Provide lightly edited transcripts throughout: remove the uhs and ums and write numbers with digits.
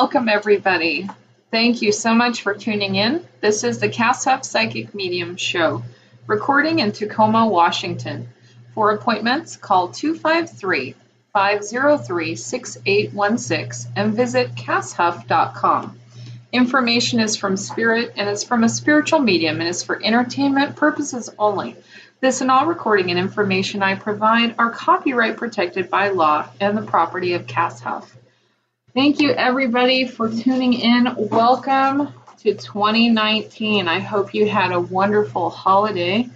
Welcome, everybody. Thank you so much for tuning in. This is the Cass Huff Psychic Medium Show, recording in Tacoma, Washington. For appointments, call 253-503-6816 and visit casshuff.com. Information is from Spirit and is from a spiritual medium and is for entertainment purposes only. This and all recording and information I provide are copyright protected by law and the property of Cass Huff. Thank you, everybody, for tuning in. Welcome to 2019. I hope you had a wonderful holiday.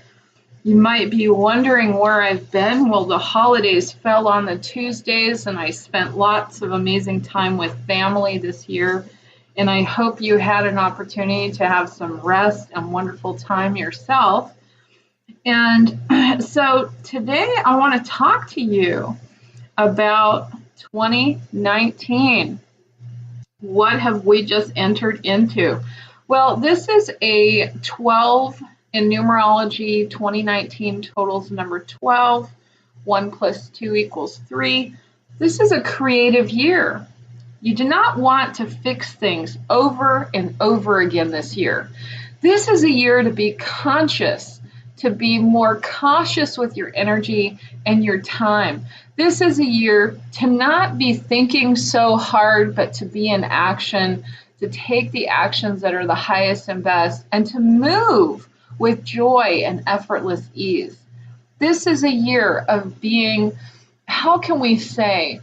You might be wondering where I've been. Well, the holidays fell on the Tuesdays, and I spent lots of amazing time with family this year. And I hope you had an opportunity to have some rest and wonderful time yourself. And so today I want to talk to you about 2019. What have we just entered into? Well, this is a 12 in numerology. 2019 totals number 12. 1 plus 2 equals 3. This is a creative year. You do not want to fix things over and over again this year. This is a year to be conscious, to be more cautious with your energy and your time. This is a year to not be thinking so hard, but to be in action, to take the actions that are the highest and best, and to move with joy and effortless ease. This is a year of being, how can we say,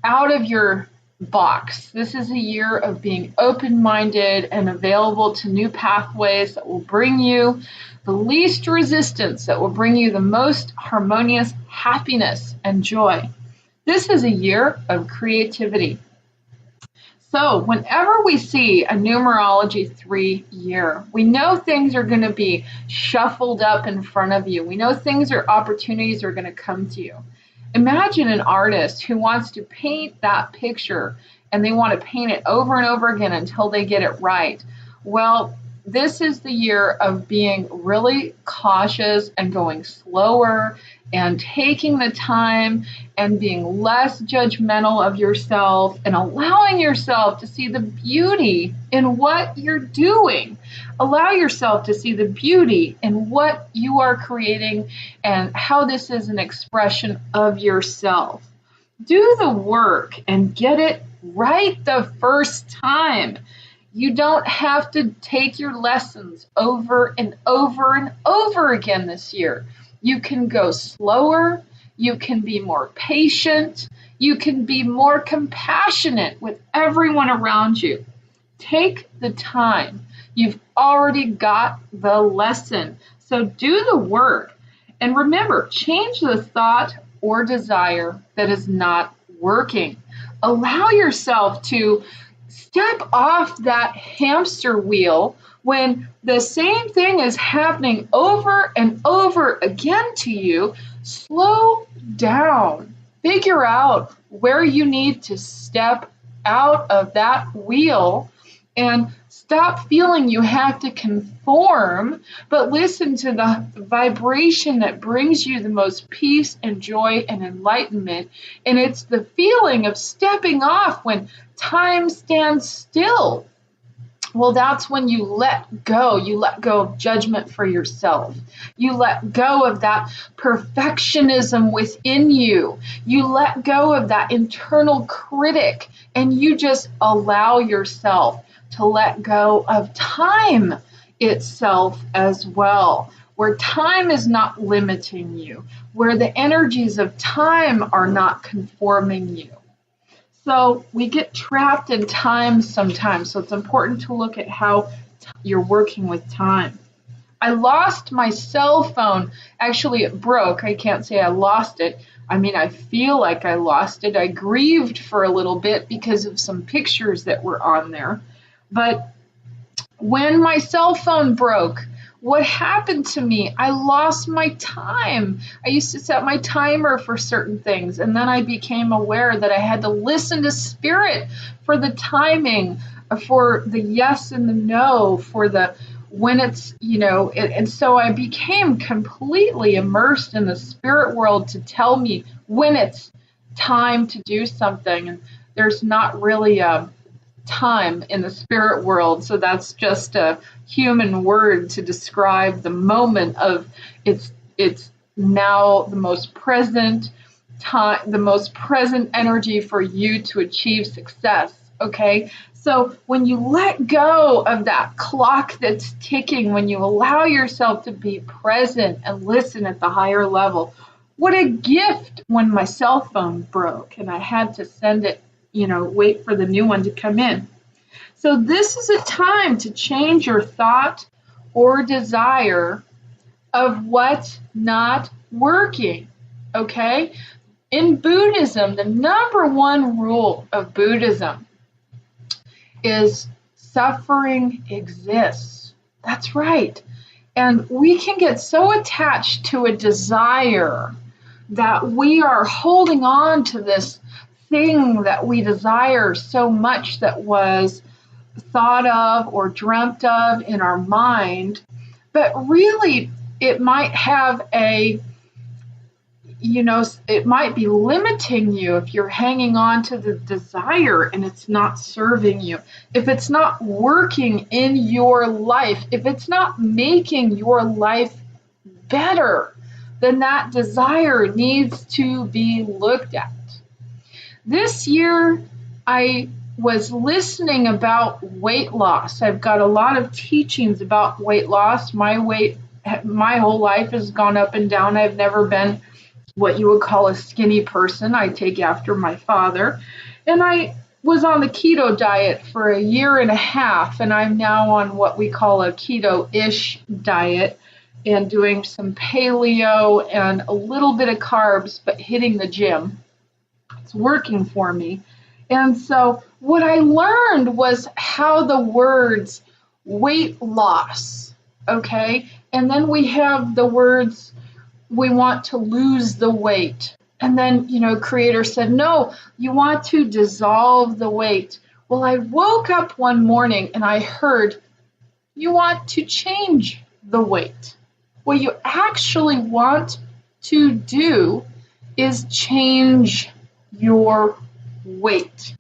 out of your box. This is a year of being open-minded and available to new pathways that will bring you the least resistance, that will bring you the most harmonious happiness and joy. This is a year of creativity. So whenever we see a numerology 3 year, we know things are going to be shuffled up in front of you. We know opportunities are going to come to you. Imagine an artist who wants to paint that picture and they want to paint it over and over again until they get it right. Well, this is the year of being really cautious and going slower and taking the time and being less judgmental of yourself and allowing yourself to see the beauty in what you're doing. Allow yourself to see the beauty in what you are creating and how this is an expression of yourself. Do the work and get it right the first time. You don't have to take your lessons over and over and over again this year. You can go slower. You can be more patient. You can be more compassionate with everyone around you. Take the time. You've already got the lesson. So do the work. And remember, change the thought or desire that is not working. Allow yourself to step off that hamster wheel when the same thing is happening over and over again to you. Slow down. Figure out where you need to step out of that wheel and stop feeling you have to conform, but listen to the vibration that brings you the most peace and joy and enlightenment. And it's the feeling of stepping off when time stands still. Well, that's when you let go. You let go of judgment for yourself. You let go of that perfectionism within you. You let go of that internal critic, and you just allow yourself to let go of time itself as well, where time is not limiting you, where the energies of time are not conforming you. So we get trapped in time sometimes, so it's important to look at how you're working with time. I lost my cell phone. Actually, it broke. I can't say I lost it. I mean, I feel like I lost it. I grieved for a little bit because of some pictures that were on there. But when my cell phone broke, what happened to me? I lost my time. I used to set my timer for certain things, and then I became aware that I had to listen to spirit for the timing, for the yes and the no, for the when it's, and so I became completely immersed in the spirit world to tell me when it's time to do something. And there's not really time in the spirit world. So that's just a human word to describe the moment of it's now the most present time, the most present energy for you to achieve success. Okay. So when you let go of that clock that's ticking, when you allow yourself to be present and listen at the higher level, what a gift when my cell phone broke and I had to send it, wait for the new one to come in. So this is a time to change your thought or desire of what's not working, okay? In Buddhism, the number one rule of Buddhism is suffering exists. That's right. And we can get so attached to a desire that we are holding on to this thing that we desire so much that was thought of or dreamt of in our mind, but really it might have it might be limiting you if you're hanging on to the desire and it's not serving you. If it's not working in your life, if it's not making your life better, then that desire needs to be looked at. This year, I was listening about weight loss. I've got a lot of teachings about weight loss. My whole life has gone up and down. I've never been what you would call a skinny person. I take after my father. And I was on the keto diet for 1.5 years, and I'm now on what we call a keto-ish diet and doing some paleo and a little bit of carbs, but hitting the gym. It's working for me. And so what I learned was how the words weight loss, okay? And then we have the words we want to lose the weight. And then, Creator said, no, you want to dissolve the weight. Well, I woke up one morning and I heard, you want to change the weight. What you actually want to do is change your weight.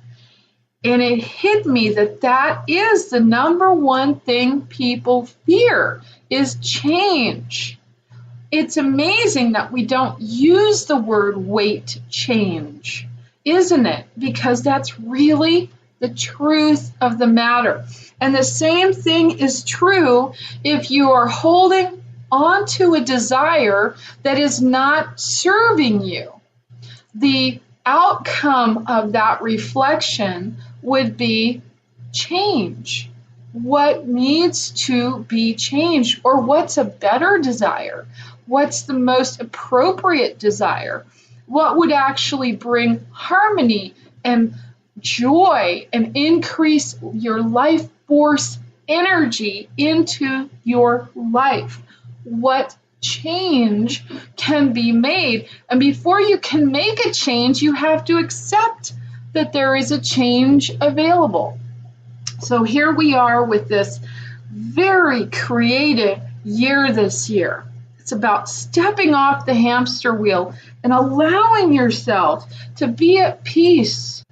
And it hit me that is the number one thing people fear is change. It's amazing that we don't use the word weight change, isn't it? Because that's really the truth of the matter. And the same thing is true if you are holding onto a desire that is not serving you. The outcome of that reflection would be change. What needs to be changed, or what's a better desire? What's the most appropriate desire? What would actually bring harmony and joy and increase your life force energy into your life? What change can be made? And before you can make a change, you have to accept that there is a change available. So here we are with this very creative year this year. It's about stepping off the hamster wheel and allowing yourself to be at peace.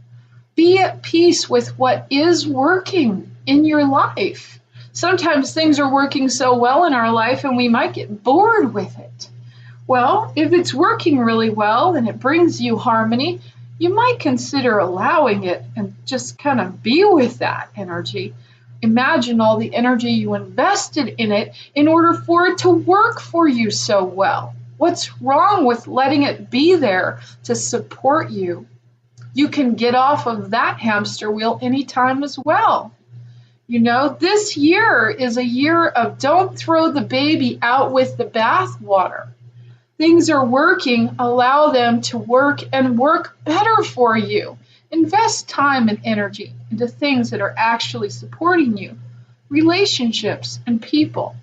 Be at peace with what is working in your life. Sometimes things are working so well in our life and we might get bored with it. Well, if it's working really well and it brings you harmony, you might consider allowing it and just kind of be with that energy. Imagine all the energy you invested in it in order for it to work for you so well. What's wrong with letting it be there to support you? You can get off of that hamster wheel anytime as well. This year is a year of don't throw the baby out with the bathwater. Things are working, allow them to work and work better for you. Invest time and energy into things that are actually supporting you, relationships and people.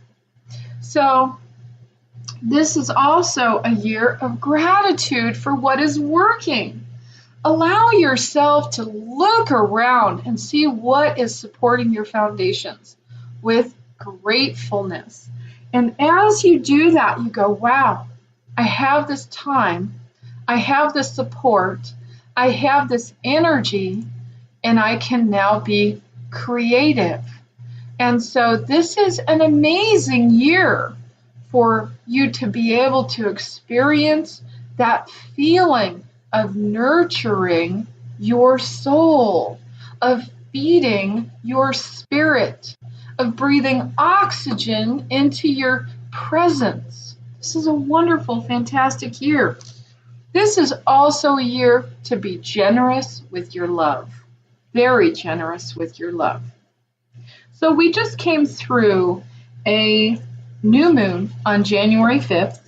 So this is also a year of gratitude for what is working. Allow yourself to look around and see what is supporting your foundations with gratefulness. And as you do that, you go, wow, I have this time, I have this support, I have this energy, and I can now be creative. And so this is an amazing year for you to be able to experience that feeling of nurturing your soul, of feeding your spirit, of breathing oxygen into your presence. This is a wonderful, fantastic year. This is also a year to be generous with your love, very generous with your love. So we just came through a new moon on January 5th,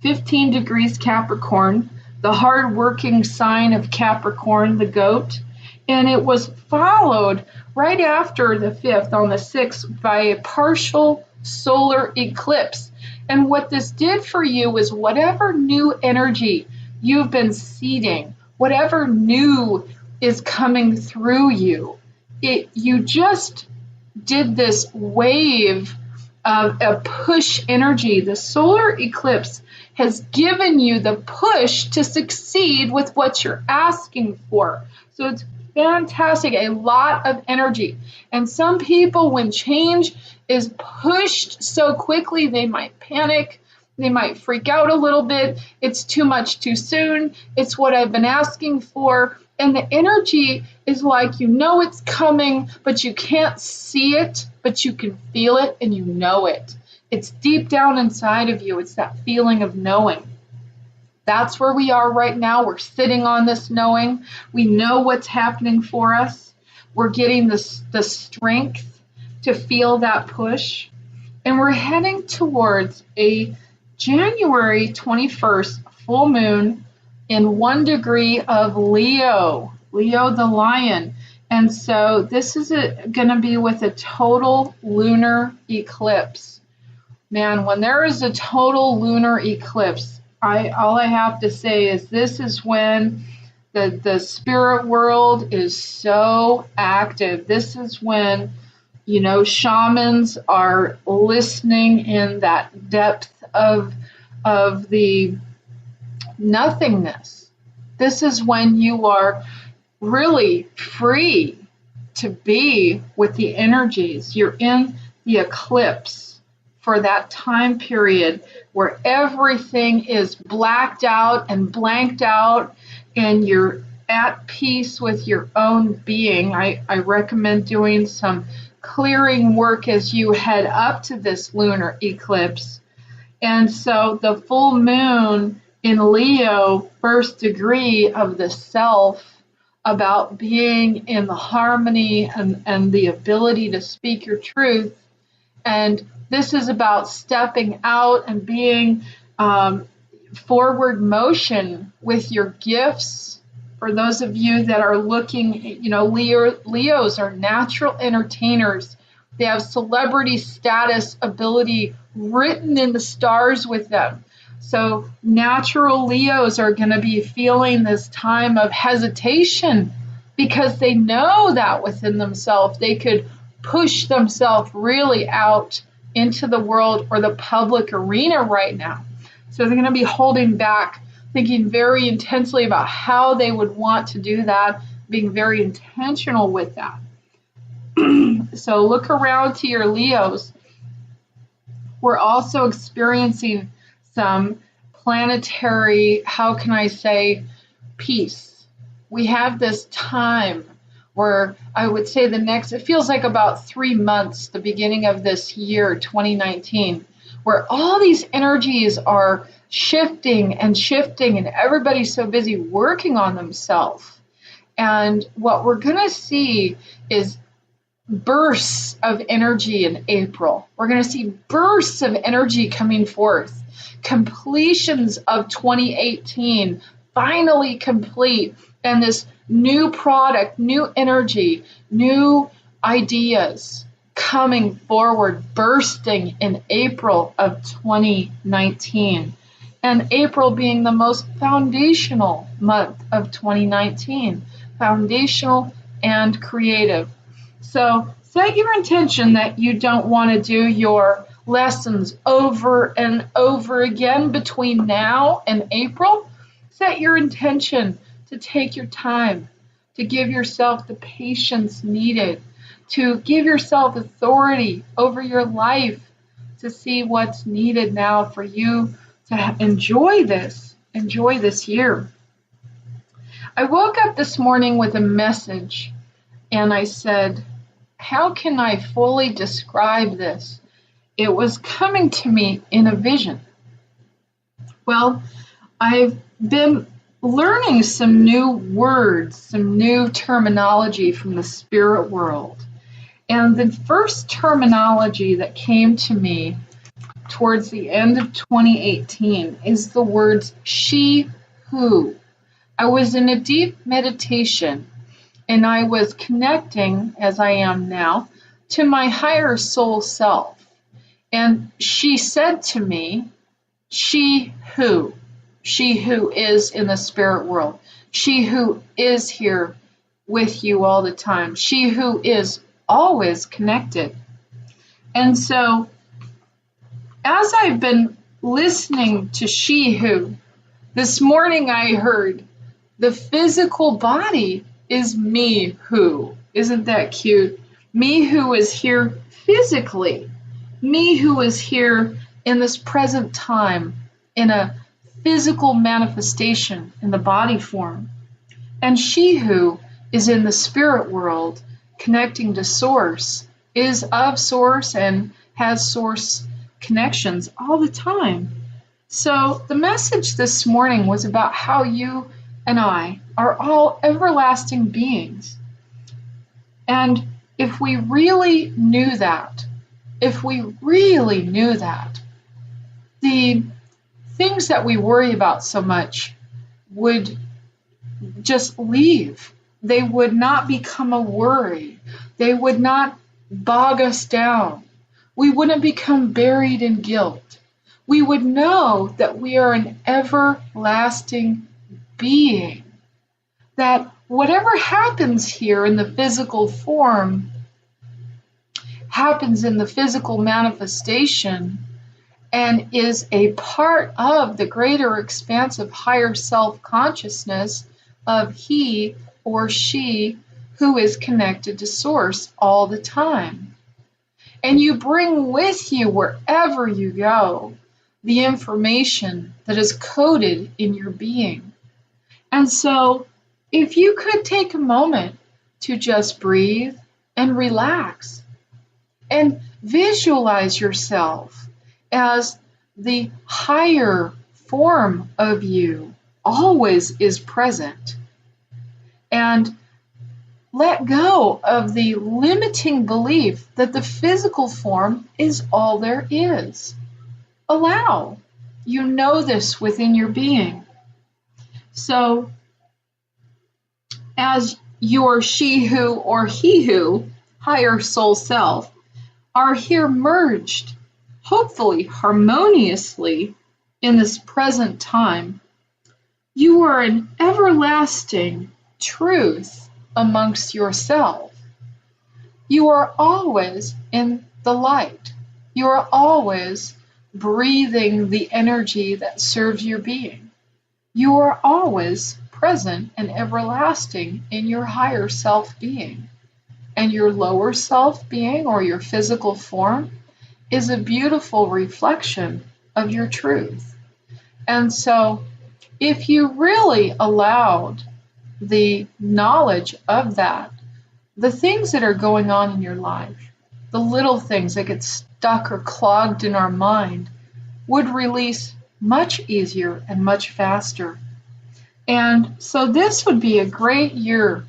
15 degrees Capricorn, the hard-working sign of Capricorn, the goat, and it was followed right after the 5th on the 6th by a partial solar eclipse. And what this did for you was whatever new energy you've been seeding, whatever new is coming through you, you just did this wave of a push energy. The solar eclipse has given you the push to succeed with what you're asking for. So it's fantastic, a lot of energy. And some people, when change is pushed so quickly, they might panic. They might freak out a little bit. It's too much too soon. It's what I've been asking for. And the energy is like, you know it's coming, but you can't see it, but you can feel it and you know it. It's deep down inside of you. It's that feeling of knowing. That's where we are right now. We're sitting on this knowing. We know what's happening for us. We're getting the strength to feel that push. And we're heading towards a January 21st full moon in 1 degree of Leo the lion. And so this is going to be with a total lunar eclipse. Man, when there is a total lunar eclipse, all I have to say is this is when the spirit world is so active. This is when, shamans are listening in that depth of the nothingness. This is when you are really free to be with the energies. You're in the eclipse for that time period where everything is blacked out and blanked out and you're at peace with your own being. I recommend doing some clearing work as you head up to this lunar eclipse. And so the full moon in Leo, first degree of the self, about being in the harmony and the ability to speak your truth. And this is about stepping out and being forward motion with your gifts. For those of you that are looking, Leos are natural entertainers. They have celebrity status, ability written in the stars with them. So natural Leos are going to be feeling this time of hesitation because they know that within themselves they could push themselves really out into the world or the public arena right now. So they're going to be holding back, thinking very intensely about how they would want to do that, being very intentional with that. So look around to your Leos. We're also experiencing some planetary, how can I say, peace. We have this time where I would say it feels like about 3 months, the beginning of this year, 2019, where all these energies are shifting and everybody's so busy working on themselves. And what we're going to see is bursts of energy in April. We're going to see bursts of energy coming forth. Completions of 2018 finally complete, and this new product, new energy, new ideas coming forward, bursting in April of 2019. And April being the most foundational month of 2019, foundational and creative. So set your intention that you don't want to do your lessons over and over again between now and April. Set your intention to take your time, to give yourself the patience needed, to give yourself authority over your life, to see what's needed now for you to enjoy this year. I woke up this morning with a message and I said, how can I fully describe this? It was coming to me in a vision. Well, I've been learning some new words, some new terminology from the spirit world. And the first terminology that came to me towards the end of 2018 is the words she, who. I was in a deep meditation and I was connecting, as I am now, to my higher soul self. And she said to me, she who is in the spirit world, she who is here with you all the time, she who is always connected. And so, as I've been listening to she who, this morning I heard, the physical body is me who. Isn't that cute? Me who is here physically. Me who is here in this present time in a physical manifestation in the body form. And she who is in the spirit world connecting to source, is of source and has source connections all the time. So the message this morning was about how you and I are all everlasting beings. And if we really knew that, the things that we worry about so much would just leave. They would not become a worry. They would not bog us down. We wouldn't become buried in guilt. We would know that we are an everlasting being. That whatever happens here in the physical form happens in the physical manifestation and is a part of the greater expansive higher self-consciousness of he or she who is connected to source all the time. And you bring with you wherever you go the information that is coded in your being. And so if you could take a moment to just breathe and relax and visualize yourself as the higher form of you always is present. And let go of the limiting belief that the physical form is all there is. Allow. You know this within your being. So, as your she who or he who, higher soul self, are here merged, hopefully harmoniously in this present time, you are an everlasting truth amongst yourself. You are always in the light. You are always breathing the energy that serves your being. You are always present and everlasting in your higher self being. And your lower self being or your physical form is a beautiful reflection of your truth. And so if you really allowed the knowledge of that, the things that are going on in your life, the little things that get stuck or clogged in our mind, would release much easier and much faster. And so this would be a great year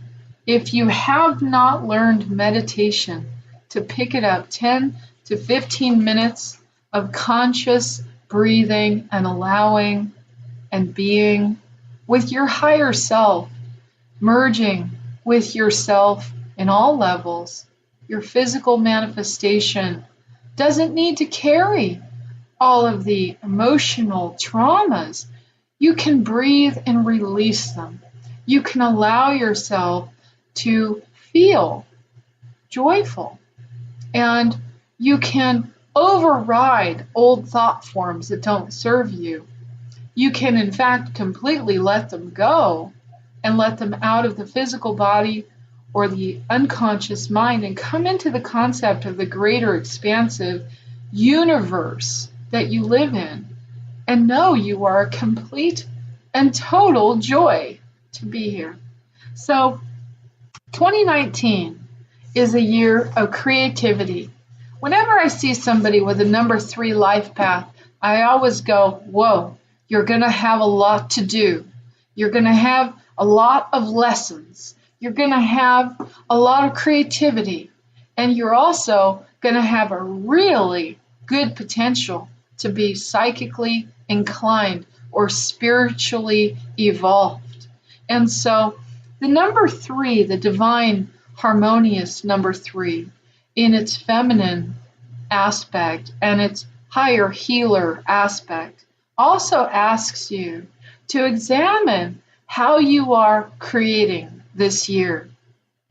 if you have not learned meditation to pick it up 10 to 15 minutes of conscious breathing and allowing and being with your higher self, merging with yourself in all levels. Your physical manifestation doesn't need to carry all of the emotional traumas. You can breathe and release them. You can allow yourself to feel joyful, and you can override old thought forms that don't serve you. You can, in fact, completely let them go and let them out of the physical body or the unconscious mind and come into the concept of the greater expansive universe that you live in, and know you are a complete and total joy to be here. So 2019 is a year of creativity. Whenever I see somebody with a number 3 life path, I always go, whoa, you're going to have a lot to do. You're going to have a lot of lessons. You're going to have a lot of creativity. And you're also going to have a really good potential to be psychically inclined or spiritually evolved. And so the number 3, the divine harmonious number 3, in its feminine aspect and its higher healer aspect, also asks you to examine how you are creating this year.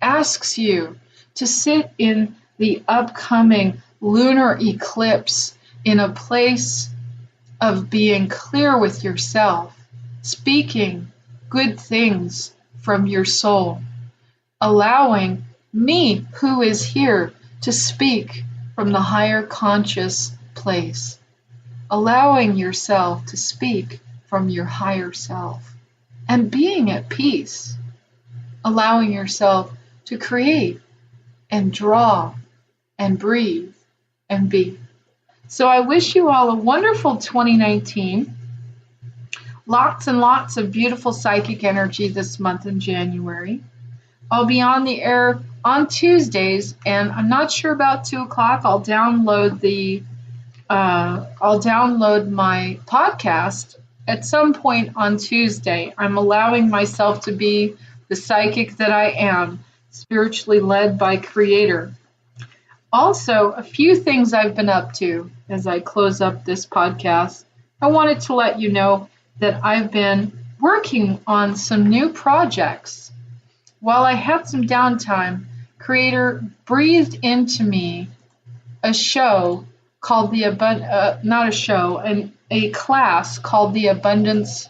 Asks you to sit in the upcoming lunar eclipse in a place of being clear with yourself, speaking good things from your soul, allowing me, who is here, to speak from the higher conscious place, allowing yourself to speak from your higher self, and being at peace, allowing yourself to create and draw and breathe and be. So I wish you all a wonderful 2019. Lots and lots of beautiful psychic energy this month in January. I'll be on the air on Tuesdays, and I'm not sure about 2 o'clock. I'll download my podcast at some point on Tuesday. I'm allowing myself to be the psychic that I am, spiritually led by Creator. Also, a few things I've been up to as I close up this podcast. I wanted to let you know that I've been working on some new projects. While I had some downtime, Creator breathed into me a show called a class called the Abundance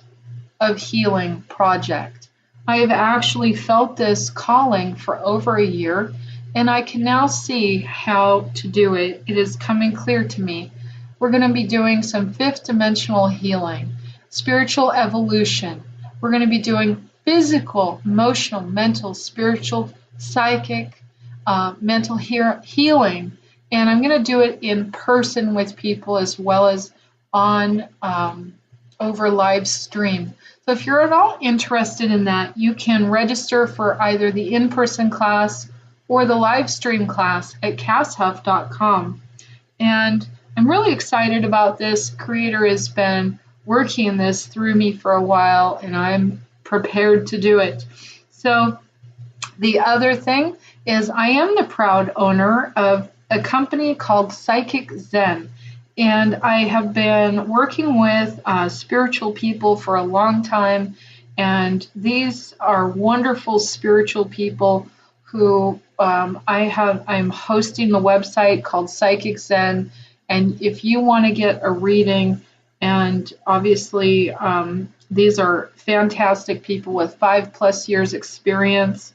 of Healing Project. I have actually felt this calling for over a year, and I can now see how to do it. It is coming clear to me. We're going to be doing some 5th dimensional healing, spiritual evolution. We're going to be doing physical, emotional, mental, spiritual, psychic, mental healing. And I'm going to do it in person with people as well as on over live stream. So if you're at all interested in that, you can register for either the in-person class or the live stream class at casshuff.com. And I'm really excited about this. Creator has been working this through me for a while, and I'm prepared to do it. So the other thing is I am the proud owner of a company called Psychic Zen. And I have been working with spiritual people for a long time, and these are wonderful spiritual people who I'm hosting the website called Psychic Zen, and if you want to get a reading, and obviously these are fantastic people with 5+ years experience,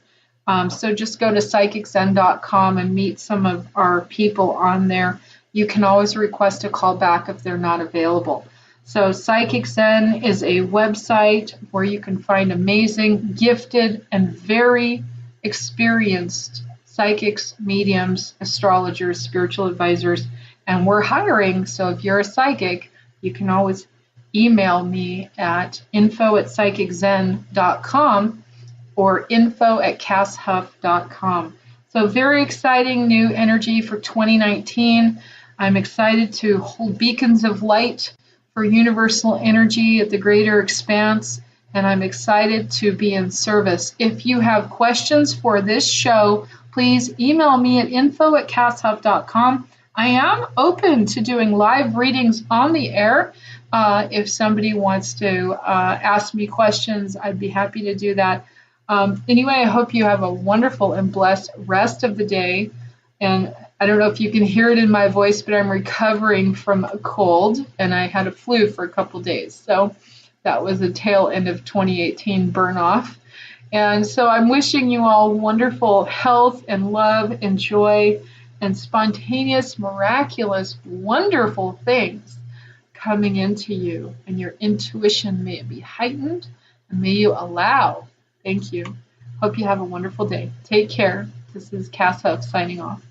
so just go to psychiczen.com and meet some of our people on there. You can always request a call back if they're not available. So Psychic Zen is a website where you can find amazing, gifted, and very experienced psychics, mediums, astrologers, spiritual advisors, and we're hiring. So if you're a psychic, you can always email me at info@psychiczen.com or info@casshuff.com. So very exciting new energy for 2019. I'm excited to hold beacons of light for universal energy at the greater expanse, and I'm excited to be in service. If you have questions for this show, please email me at info@casshuff.com. I am open to doing live readings on the air. If somebody wants to ask me questions, I'd be happy to do that. Anyway, I hope you have a wonderful and blessed rest of the day. And I don't know if you can hear it in my voice, but I'm recovering from a cold, and I had a flu for a couple days. So that was the tail end of 2018 burn off. And so I'm wishing you all wonderful health and love and joy and spontaneous, miraculous, wonderful things coming into you. And your intuition, may it be heightened, and may you allow. Thank you. Hope you have a wonderful day. Take care. This is Cass Huff signing off.